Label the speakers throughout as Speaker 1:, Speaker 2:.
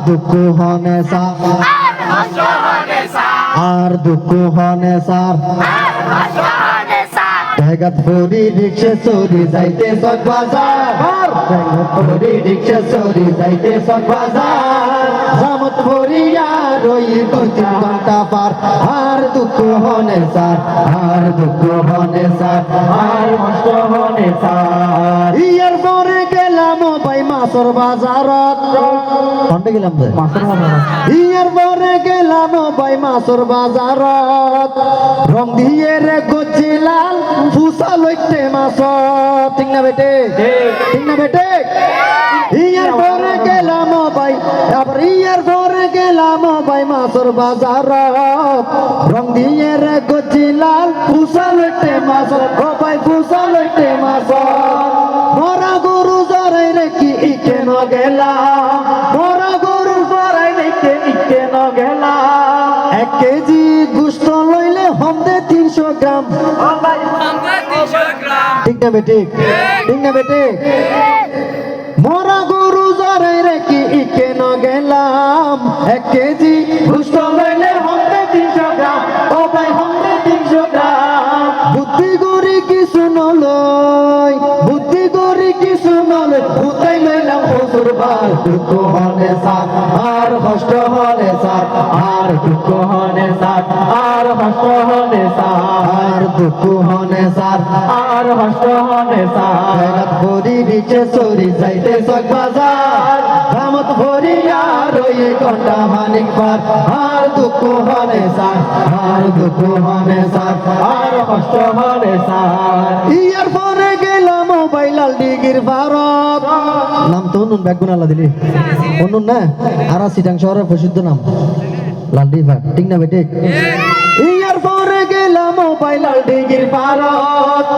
Speaker 1: দুঃখ হনে সার আর দুঃখ হনে সার জায়গাত ভরি রিক্সা চুরি যাইতে সব বাজার জায়গাত ভরি রিক্সা চুরি যাইতে সব বাজার জামত ভরিয়া রই 2-3 ঘন্টা পার আর দুঃখ হনে সার আর দুঃখ হনে সার আর কষ্ট হনে সার ইয়ার পরে গেলাম ভাই মাছর বাজারত কোনটা গেলাম রে মাছর বাজারত ইয়ার পরে গেলাম ভাই মাছর বাজারত রং দিয়ে রে গজিলাল ফুসা লইতে মাছ ঠিক না বেটে ঠিক না বেটে ইয়ার পরে গেলাম ভাই আবার ইয়ার পরে গেলাম ভাই মাছর বাজারত রং দিয়ে রে গজিলাল ফুসা লইতে মাছ ও ভাই ফুসা লইতে মাছ মরা গরু জরাই রেখি কেন গেলা মরা গরু জরাই রেখে কেন গেলা 1 কেজি গোশত লইলে হমদে 300 গ্রাম ঠিক না বেটে ঠিক না বেটে মরা গরু জরাই রেখি কেন গেলাম 1 কেজি গোশত লইলে হমদে 300 গ্রাম ও ভাই হমদে 300 গ্রাম বুদ্ধি গরি কিছু নলয় বুদ্ধি গরি কিছু নলয় উতাই লইলাম হুজুর বার দুঃখ হনে সার আর কষ্ট হনে সার আর দুঃখ হনে সার আর কষ্ট হনে সার আর দুঃখ হনে সার আর কষ্ট হনে সার জায়গাত ভরি রিক্সা চুরি যাইতে সব বাজার জামত ভরিয়া রই ঘন্টা মানিক পার আর দুঃখ হনে সার আর দুঃখ হনে সার আর কষ্ট হনে সার ইয়ার পরে গেলাম মোবাইলাল ডিগির ভারত নাম তো নুন ব্যাগ গুনালা দিলি নুন না আর সিটাং শহরের প্রসিদ্ধ নাম লালডি ভাগ ঠিক না বেটে ইয়ার পরে গেলাম মোবাইলাল ডিগির ভারত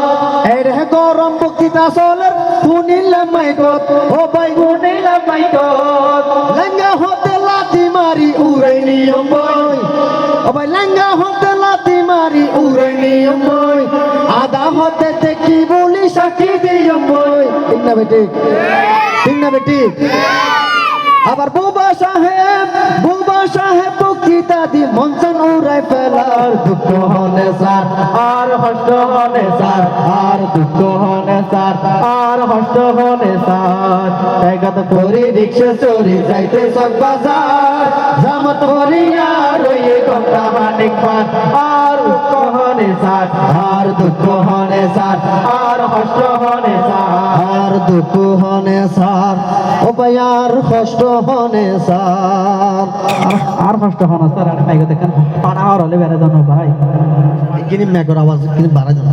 Speaker 1: এর গরম বক্তৃতা চলে শুনিলাম মাইকত ও ভাই শুনিলাম মাইকত লেঙ্গা হতে লাথি মারি উড়াই নিয়ম বই ও ভাই লেঙ্গা হতে লাথি মারি উড়াই নিয়ম বই আদা হতে দেখি বলি সাক্ষী দিয়ম বই ঠিক না বেটে ঠিক না বেটে আবার বুবা সাহেব বক্তৃতা দি মঞ্চন উড়াই ফেলার দুঃখ হনে সার আর কষ্ট হনে সার আর দুঃখ হনে সার আর কষ্ট হনে সার জায়গাত ভরি রিক্সা চুরি যাইতে সব বাজার জামত ভরিয়া রই ঘন্টা মানিক পার আর দুঃখ হনে সার আর দুঃখ হনে সার আর কষ্ট হনে সার আর দুঃখ হনে সার ও ভাই আর কষ্ট হনে সার আর কষ্ট হনে সার আর দেখেন পাড়া আর হলে বেড়ে জানো ভাই কিনি মেঘর আওয়াজ কিনি বাড়া জানো